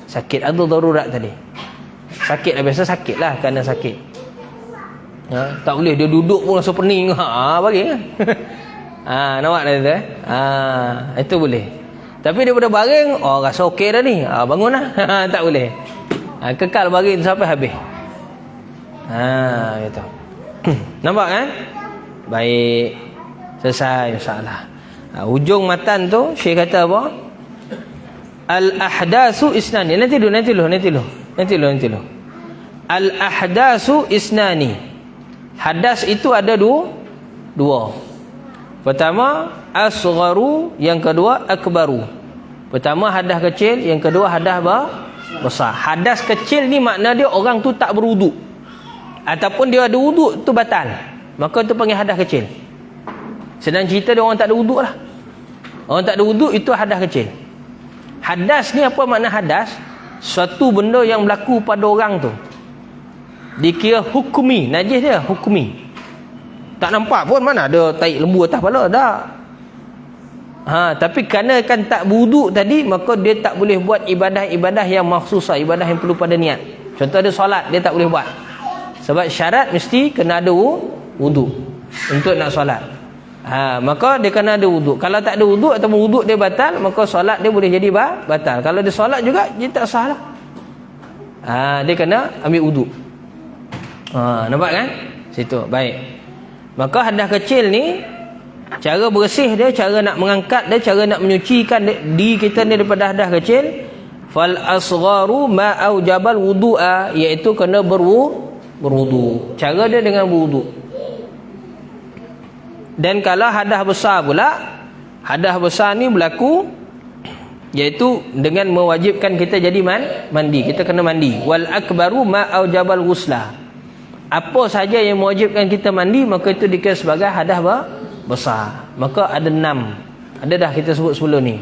sakit atau darurat tadi. Sakit lah, biasa sakit lah kerana sakit. Tak boleh dia duduk pun rasa pening. Bagi kan? Nampak dah tu itu boleh. Tapi daripada baring, rasa okey dah ni, bangun lah. Tak boleh. Kekal baring sampai habis. Gitu. Nampak kan? Baik. Selesai insya-Allah. Hujung matan tu Syekh kata apa? Al-ahdasu isnani. Nanti dulu. Al-ahdasu isnani. Hadas itu ada dua. Pertama asgharu, yang kedua akbaru. Pertama hadas kecil, yang kedua hadas besar. Hadas kecil ni makna dia orang tu tak berwuduk. Ataupun dia ada wuduk tu batal. Maka tu panggil hadas kecil. Senang cerita dia orang tak ada wuduk lah. Orang tak ada wuduk itu hadas kecil. Hadas ni apa makna hadas? Suatu benda yang berlaku pada orang tu. Dikira hukumi, najis dia hukumi. Tak nampak pun mana ada tahi lembu atas kepala, tak. Tapi kerana kan tak berwuduk tadi, maka dia tak boleh buat ibadah-ibadah yang maksusah, ibadah yang perlu pada niat. Contoh dia solat, dia tak boleh buat. Sebab syarat mesti kena ada wuduk untuk nak solat. Maka dia kena ada wuduk. Kalau tak ada wuduk atau wuduk dia batal, maka solat dia boleh jadi batal. Kalau dia solat juga, dia tak sah lah. Dia kena ambil wuduk. Nampak kan? Situ. Baik. Maka hadas kecil ni, cara bersih dia, cara nak mengangkat dia, cara nak menyucikan diri kita ni daripada hadas kecil, fal asgharu ma aujabal wudu'a, iaitu kena berwudu. Cara dia dengan berwudu. Dan kalau hadas besar pula, hadas besar ni berlaku iaitu dengan mewajibkan kita jadi mandi. Kita kena mandi. Wal akbaru ma aujabal ghusla. Apa saja yang mewajibkan kita mandi, maka itu dikira sebagai hadas besar. Maka ada 6. Ada dah kita sebut sebelum ni.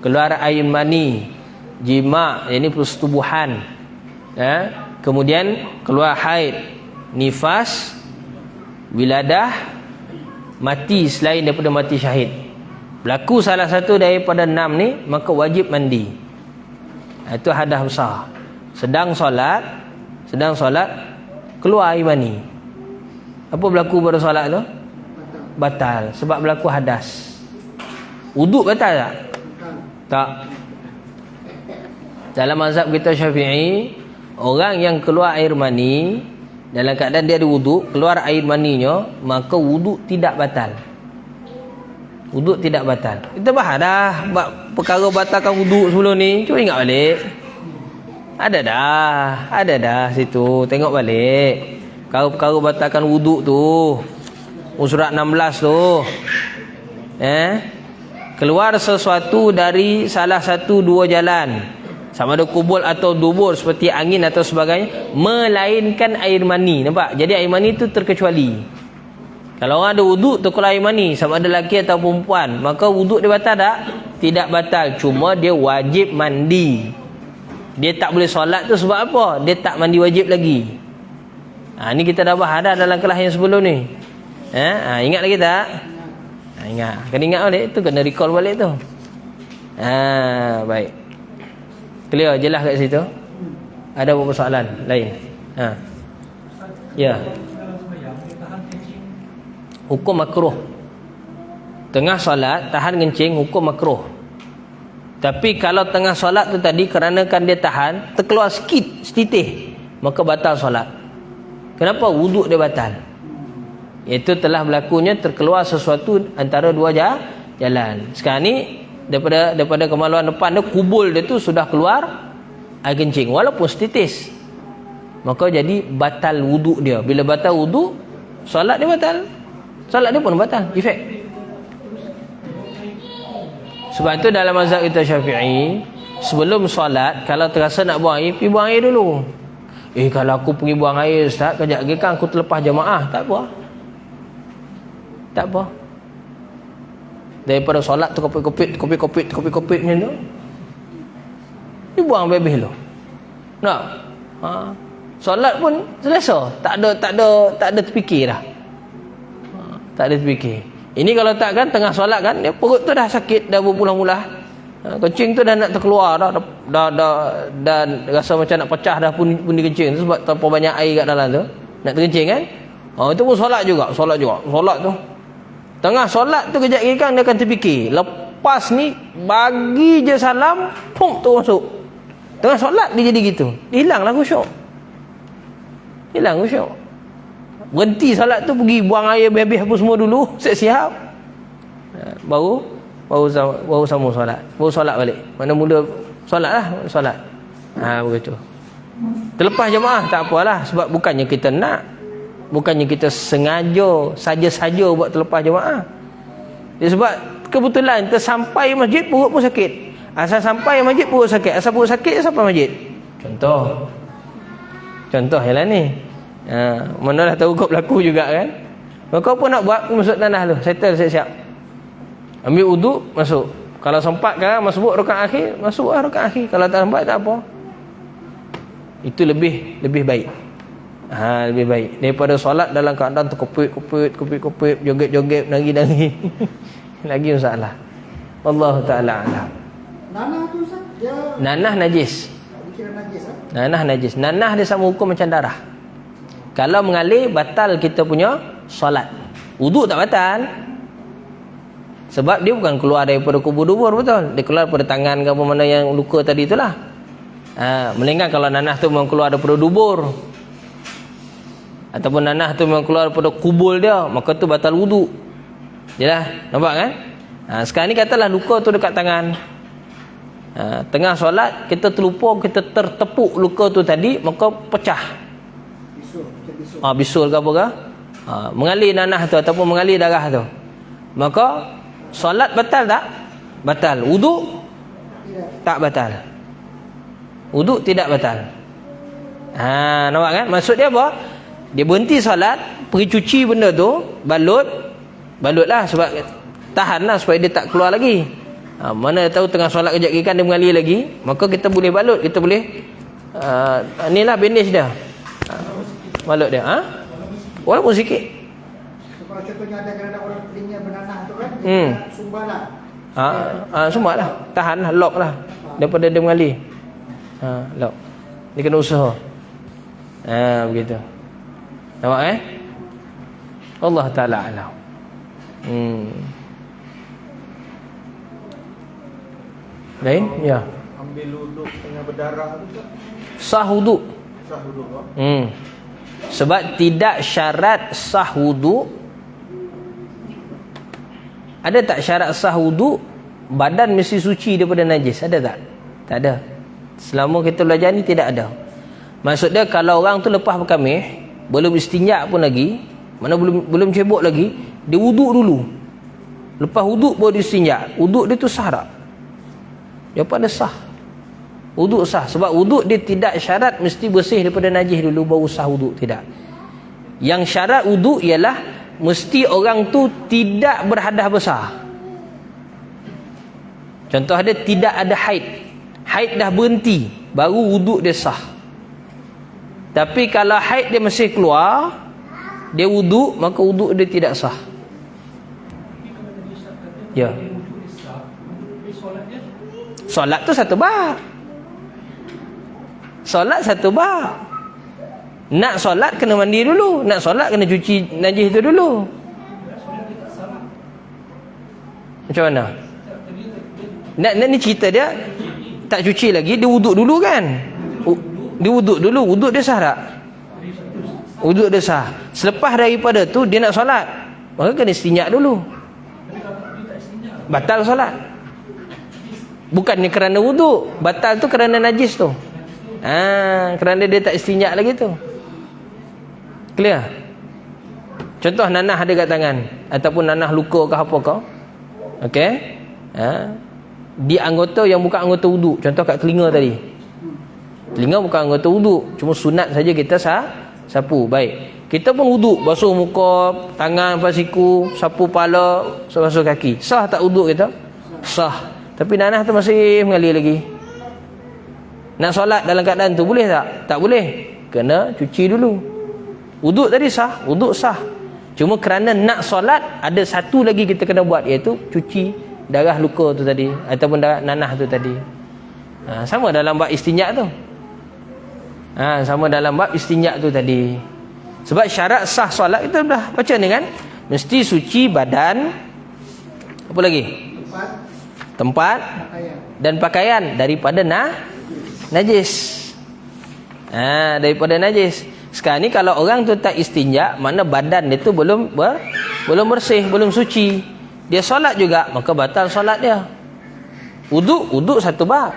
Keluar air mani, jima', ini persetubuhan. Kemudian keluar haid, nifas, wiladah, mati selain daripada mati syahid. Berlaku salah satu daripada 6 ni, maka wajib mandi. Itu hadas besar. Sedang solat keluar air mani. Apa berlaku pada solat tu? Batal. Sebab berlaku hadas. Wuduk batal tak? Tak. Dalam mazhab kita Syafi'i, orang yang keluar air mani dalam keadaan dia ada wuduk, keluar air maninya, maka wuduk tidak batal. Wuduk tidak batal. Kita bahas dah perkara batalkan wuduk sebelum ni. Cuba ingat balik. Ada dah situ. Tengok balik. Perkara batalkan wuduk tu. Surat 16 tu. Keluar sesuatu dari salah satu dua jalan, sama ada kubul atau dubur, seperti angin atau sebagainya, melainkan air mani. Nampak? Jadi air mani itu terkecuali. Kalau orang ada wuduk terkeluar air mani, sama ada lelaki atau perempuan, maka wuduk dia batal tak? Tidak batal. Cuma dia wajib mandi. Dia tak boleh solat tu sebab apa? Dia tak mandi wajib lagi. Ni kita dah bahas dah dalam kelas yang sebelum ni. Ingat lagi tak? Ingat. Kena ingat balik. Tu kena recall balik tu. Baik. Clear, jelas kat situ? Ada apa soalan lain? Ya. Hukum makruh. Tengah solat tahan kencing, hukum makruh. Tapi kalau tengah solat tu tadi, kerana kan dia tahan, terkeluar sikit, setitih, maka batal solat. Kenapa? Wuduk dia batal. Iaitu telah berlakunya terkeluar sesuatu antara dua jalan. Sekarang ni daripada kemaluan depan dia, kubul dia tu sudah keluar air kencing walaupun setitis, maka jadi batal wuduk dia. Bila batal wuduk, solat dia batal. Solat dia pun batal, efek. Sebab itu dalam mazhab kita Syafi'i, sebelum solat kalau terasa nak buang air, pergi buang air dulu. Kalau aku pergi buang air Ustaz, kejap lagi kan aku terlepas jemaah. Tak apa. Daripada solat tu kopit macam tu, dia buang habis lo. Nak? Solat pun selesa. Tak ada terfikir dah. Tak ada terfikir. Ini kalau tak kan tengah solat kan, dia perut tu dah sakit, dah berpulang-pulang. Kencing tu dah nak terkeluar dah rasa macam nak pecah dah pundi kencing tu, sebab terlalu banyak air kat dalam tu. Nak terkencing kan? Itu pun solat juga. Solat tu. Tengah solat tu kejap lagi kan dia akan terfikir. Lepas ni bagi je salam, pum tu masuk. Tengah solat dia jadi gitu. Hilanglah khusyuk. Berhenti solat tu, pergi buang air habis apa semua dulu, siap-siap. Baru sambung solat. Baru solat balik. Mana mula solat. Begitu. Terlepas jemaah tak apalah, sebab bukannya kita nak. Bukannya kita sengaja saja-saja buat terlepas jemaah. Sebab kebetulan tersampai masjid, perut pun sakit. Asal sampai masjid perut sakit. Asal perut sakit sampai masjid. Contoh ialah ni. Mana dah tahu kau berlaku juga kan. Maka apa nak buat, masuk tanah lu, settle siap-siap. Ambil wuduk, masuk. Kalau sempat kan masuk rakaat akhir, masuklah rakaat akhir. Kalau tak sempat tak apa. Itu lebih baik. Lebih baik daripada solat dalam keadaan terkopit, joget-joget, nari-nari. Lagi masalah. Allah Ta'ala alam. Nanah tu Ustaz, dia nanah najis. dikira najis Nanah najis. Nanah dia sama hukum macam darah. Kalau mengalir, batal kita punya solat. Wuduk tak batal, Sebab dia bukan keluar daripada kubur dubur, betul. Dia keluar daripada tangan ke apa mana yang luka tadi itulah. Melainkan kalau nanah tu memang keluar daripada dubur, ataupun nanah tu memang keluar daripada kubul dia, maka tu batal wudu. Jelah, nampak kan? Sekarang ni katalah luka tu dekat tangan. Tengah solat kita terlupa, kita tertepuk luka tu tadi, maka pecah. Bisul ke apa ke? Mengalir nanah tu ataupun mengalir darah tu, maka solat batal tak? Batal. Wudu tak batal. Wudu tidak batal. Nampak kan? Maksud dia apa? Dia berhenti solat, pergi cuci benda tu, balutlah sebab tahanlah supaya dia tak keluar lagi. Mana dia tahu tengah solat kejap lagi kan dia mengalir lagi, maka kita boleh balut, kita boleh inilah bandage dia. Balut dia. Walaupun sikit. Kalau contohnya ada kadang orang telinga bernanah tu kan, sumbarlah. Sumbarlah. Tahanlah, locklah daripada dia mengalir. Lock. Dia kena usaha. Begitu. Nampak Allah Ta'ala alam. Lain? Ya. Ambil wuduk tengah berdarah tu tak? Sah wuduk. Sah wuduk tak? Sebab tidak syarat sah wuduk. Ada tak syarat sah wuduk badan mesti suci daripada najis? Ada tak? Tak ada. Selama kita belajar ni tidak ada. Maksud dia kalau orang tu lepas berkamih, belum istinja pun lagi, mana belum cebok lagi, dia wuduk dulu. Lepas wuduk baru dia istinja. Wuduk dia tu sah tak? Jawapan dia sah. Wuduk sah. Sebab wuduk dia tidak syarat mesti bersih daripada najis dulu baru sah wuduk. Tidak. Yang syarat wuduk ialah mesti orang tu tidak berhadas besar. Contoh dia tidak ada haid. Haid dah berhenti, baru wuduk dia sah. Tapi kalau haid dia masih keluar, dia wuduk, maka wuduk dia tidak sah. Ya. Solat tu satu bab. Solat satu bab. Nak solat kena mandi dulu, nak solat kena cuci najis tu dulu. Macam mana? Nak ni cerita dia tak cuci lagi, dia wuduk dulu kan? Dia wuduk dulu, wuduk dia sah tak? Wuduk dia sah. Selepas daripada tu dia nak solat, maka kena istinja dulu. Batal solat. Bukannya kerana wuduk, batal tu kerana najis tu. Kerana dia tak istinja lagi tu. Clear? Contoh nanah ada kat tangan ataupun nanah luka ke apa ke. Okey? Di anggota yang bukan anggota wuduk. Contoh kat telinga tadi. Telinga bukan anggota wuduk, cuma sunat saja kita sapu. Baik. Kita pun wuduk, basuh muka, tangan, siku, sapu kepala, basuh kaki. Sah tak wuduk kita? Sah. Tapi nanah tu masih mengalir lagi. Nak solat dalam keadaan tu boleh tak? Tak boleh. Kena cuci dulu. Wuduk tadi sah, wuduk sah. Cuma kerana nak solat, ada satu lagi kita kena buat, iaitu cuci darah luka tu tadi ataupun darah nanah tu tadi. Sama dalam bab istinja tu. Sama dalam bab istinja tu tadi. Sebab syarat sah solat kita dah baca ni kan, mesti suci badan, apa lagi? Tempat dan pakaian daripada najis. Daripada najis. Sekarang ni kalau orang tu tak istinja, makna badan dia tu belum bersih, belum suci. Dia solat juga, maka batal solat dia. Wuduk satu bab.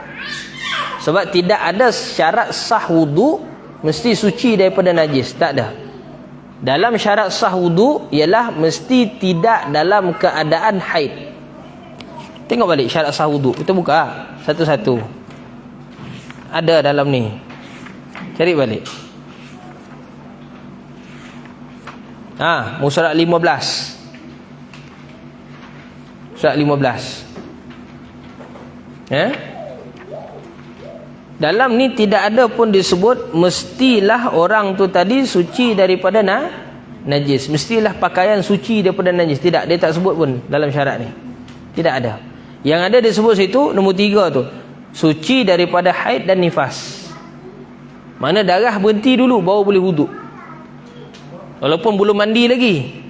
Sebab tidak ada syarat sah wuduk mesti suci daripada najis. Tak ada. Dalam syarat sah wuduk ialah mesti tidak dalam keadaan haid. Tengok balik syarat sah wuduk. Kita buka satu-satu. Ada dalam ni. Cari balik. Surat 15. Surat 15. Dalam ni tidak ada pun disebut mestilah orang tu tadi suci daripada najis. Mestilah pakaian suci daripada najis. Tidak, dia tak sebut pun dalam syarat ni. Tidak ada. Yang ada disebut situ nombor 3 tu, suci daripada haid dan nifas. Mana darah berhenti dulu baru boleh wuduk. Walaupun belum mandi lagi.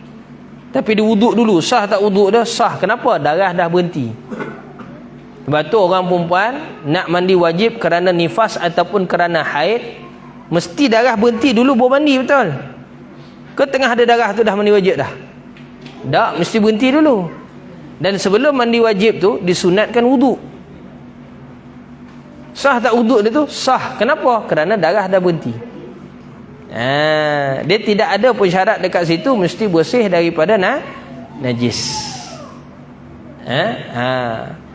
Tapi dia wuduk dulu. Sah tak wuduk dah? Sah. Kenapa? Darah dah berhenti. Sebab tu orang perempuan nak mandi wajib kerana nifas ataupun kerana haid, mesti darah berhenti dulu baru mandi, betul? Ke tengah ada darah tu dah mandi wajib dah? Tak, mesti berhenti dulu. Dan sebelum mandi wajib tu disunatkan wuduk. Sah tak wuduk dia tu? Sah. Kenapa? Kerana darah dah berhenti. Dia tidak ada pun syarat dekat situ mesti bersih daripada najis.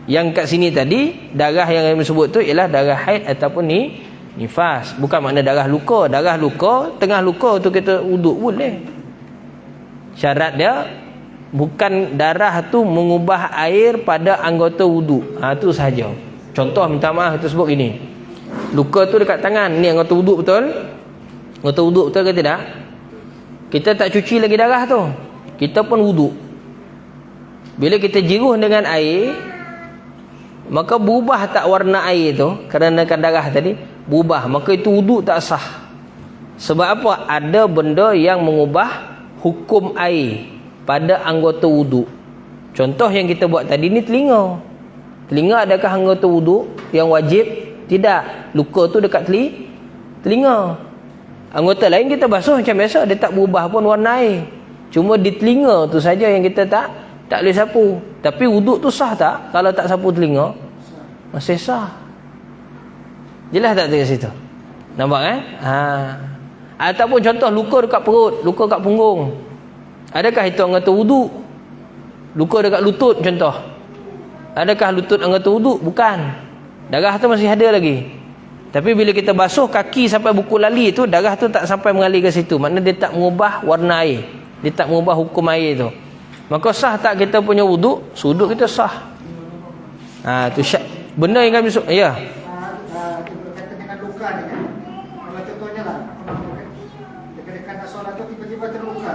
Yang kat sini tadi darah yang kami sebut tu ialah darah haid ataupun nifas. Bukan makna darah luka. Darah luka, tengah luka tu kita wuduk boleh. Syarat dia bukan darah tu mengubah air pada anggota wuduk. Tu sahaja. Contoh, minta maaf kita sebut gini. Luka tu dekat tangan, ni anggota wuduk betul? Anggota wuduk betul ke tidak? Kita tak cuci lagi darah tu, kita pun wuduk. Bila kita jiruh dengan air, maka berubah tak warna air tu kerana darah tadi berubah, maka itu wuduk tak sah. Sebab apa? Ada benda yang mengubah hukum air pada anggota wuduk. Contoh yang kita buat tadi ni telinga. Telinga adakah anggota wuduk yang wajib? Tidak. Luka tu dekat telinga. Anggota lain kita basuh macam biasa, dia tak berubah pun warna air. Cuma di telinga tu saja yang kita tak boleh sapu. Tapi wuduk tu sah tak? Kalau tak sapu telinga, masih sah. Jelas tak dekat situ? Nampak kan? Ataupun contoh luka dekat perut, luka dekat punggung. Adakah itu anggota wuduk? Luka dekat lutut contoh. Adakah lutut anggota wuduk? Bukan. Darah tu masih ada lagi. Tapi bila kita basuh kaki sampai buku lali tu, darah tu tak sampai mengalir ke situ. Maknanya dia tak mengubah warna air. Dia tak mengubah hukum air tu. Maka sah tak kita punya wuduk? Sudut kita sah. Tu benda yang kami sebut. Ya. Berkaitan dengan luka ni kan. Kalau contohnya lah, dekat-dekat nak solat tu tiba-tiba terluka.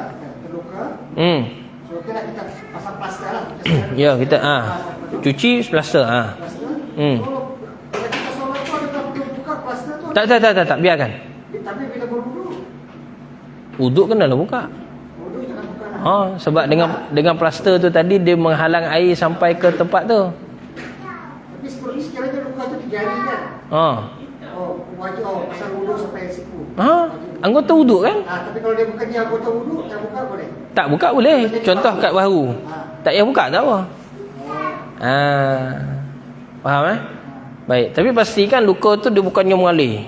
So kira kita pasang plaster lah. Ya, kita cuci plaster. So bila kita solat tu ada buka plaster tu. Tak, biarkan. Tapi bila berwuduk, Wuduk kenalah buka. wuduk jangan buka lah. Sebab dengan plaster tu tadi dia menghalang air sampai ke tempat tu. Tapi sekiranya luka tu di jari kan. Wajib pasal wuduk sampai siku. Anggota wuduk kan? Tapi kalau dia bukan dia anggota wuduk, tak buka boleh. Tak buka boleh. Contoh kat bahu. Tak payah buka tak apa. Faham Baik. Tapi pastikan luka tu dia bukannya mengalir.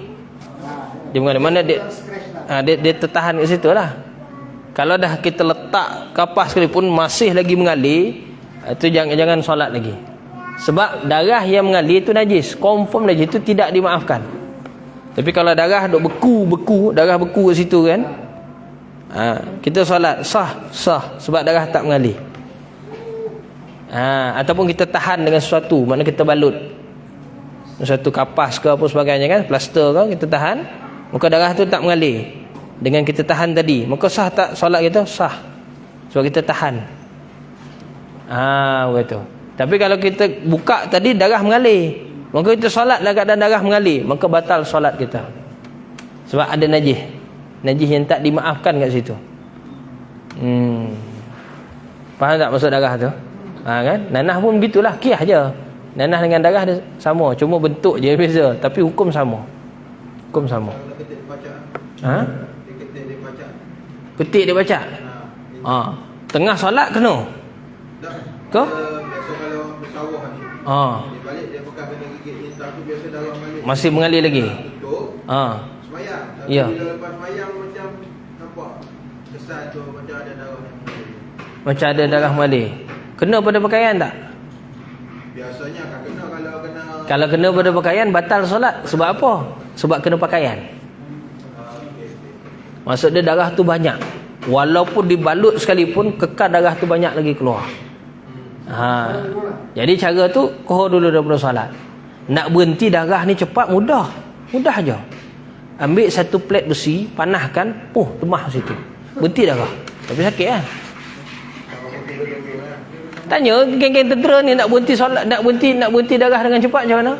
Dia mengalir. Mana dia tertahan kat situ lah. Kalau dah kita letak kapas sekalipun masih lagi mengalir, itu jangan solat lagi. Sebab darah yang mengalir itu najis. Confirm najis, itu tidak dimaafkan. Tapi kalau darah duk beku, darah beku kat situ kan, kita solat sah sebab darah tak mengalir. Ataupun kita tahan dengan sesuatu, maknanya kita balut satu kapas ke apa sebagainya kan, plaster ke, kita tahan, maka darah tu tak mengalir. Dengan kita tahan tadi, maka sah tak solat kita? Sah. Sebab kita tahan. Betul. Tapi kalau kita buka tadi darah mengalir, maka kita solat dalam keadaan darah mengalir, maka batal solat kita. Sebab ada najis yang tak dimaafkan kat situ. Faham tak maksud darah tu? Kan? Nanah pun begitulah, kiyah je. Nanah dengan darah dia sama, cuma bentuk je beza, tapi hukum sama. Hukum sama. Ketik dia baca. Tengah solat kena. Ke? Masih mengalir lagi. Semayang. Ya. Bila lepas semayang macam nampak kesan tu macam ada darah. Macam ada darah mengalir. Kena pada pakaian tak? Biasanya akan kena Kalau kena pada pakaian batal solat. Sebab apa? Sebab kena pakaian. Maksud dia darah tu banyak. Walaupun dibalut sekalipun, kekal darah tu banyak lagi keluar. Jadi cara tu kohor dulu daripada solat. Nak berhenti darah ni cepat, mudah je. Ambil satu plate besi, panahkan, temah situ, berhenti darah. Tapi sakit kan? Tanya geng-geng tentera ni nak berhenti solat, nak berhenti darah dengan cepat macam mana?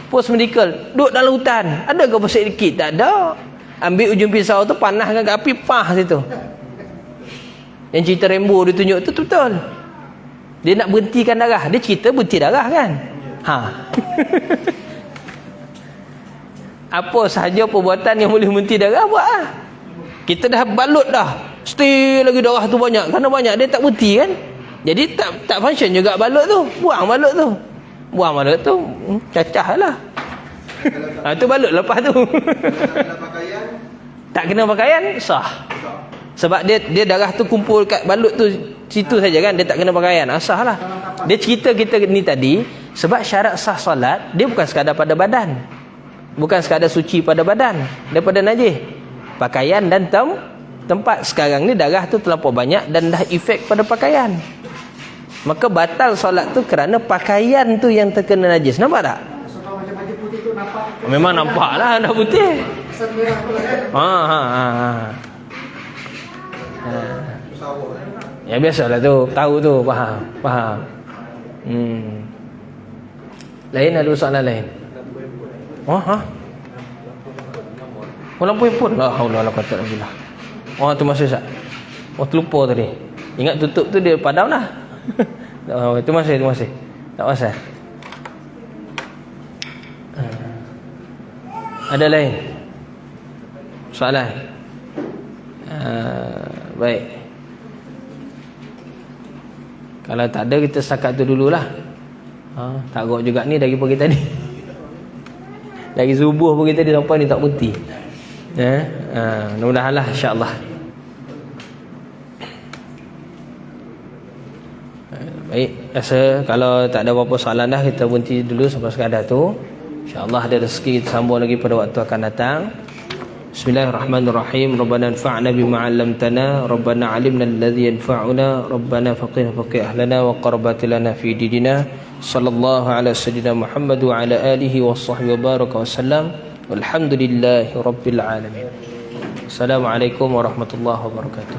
Post medical, duduk dalam hutan, ada ke pasal dikit? Tak ada. Ambil ujung pisau tu, panahkan ke api, situ. Yang cerita Rambo dia tunjuk tu betul. Dia nak berhentikan darah. Dia cerita berhenti darah kan. Ha. Apa sahaja perbuatan yang boleh berhenti darah, buat lah. Kita dah balut dah. Still lagi darah tu banyak. Kerana banyak dia tak berhenti kan. Jadi tak function juga balut tu. Buang balut tu. Buang balut tu, cacah lah. Tu balut lepas tu. Tak kena pakaian, sah. Sebab dia darah tu kumpul kat balut tu situ saja kan, dia tak kena pakaian. Sah lah. Dia cerita kita ni tadi, sebab syarat sah solat dia bukan sekadar pada badan. Bukan sekadar suci pada badan, daripada najis. Pakaian dan tempat. Sekarang ni darah tu terlampau banyak dan dah efek pada pakaian. Maka batal solat tu kerana pakaian tu yang terkena najis. Nampak tak? So kalau macam baju putih tu nampak. Memang nampak lah dah putih. Asal merah pula kan. Ya biasalah tu, tahu tu, faham. Lain ada soalan lain. Lampu handphone. La haula wala quwwata illa billah. Tu masuk Ustaz. Terlupa tadi. Ingat tutup tu dia padam dah. Itu masih. Tak pasal. Ada lain soalan? Baik. Kalau tak ada, kita setakat tu dululah. Tak gok juga ni dari pagi tadi. Dari subuh pagi tadi sampai ni tak berhenti. Mudah-mudahan lah, insya-Allah. Baik, rasa kalau tak ada apa-apa soalan dah, kita berhenti dulu sampai sekadar tu. InsyaAllah ada rezeki kita sambung lagi pada waktu akan datang. Bismillahirrahmanirrahim. Rabbana anfa'na bima 'allamtana, Rabbana 'allimna alladhi yanfa'una, Rabbana faqihna faqih ahlana wa qurbat lana fi dinina. Sallallahu ala sayyidina Muhammad wa ala alihi wa sahbihi wa baraka wa sallam. Walhamdulillahi rabbil alamin. Assalamualaikum warahmatullahi wabarakatuh.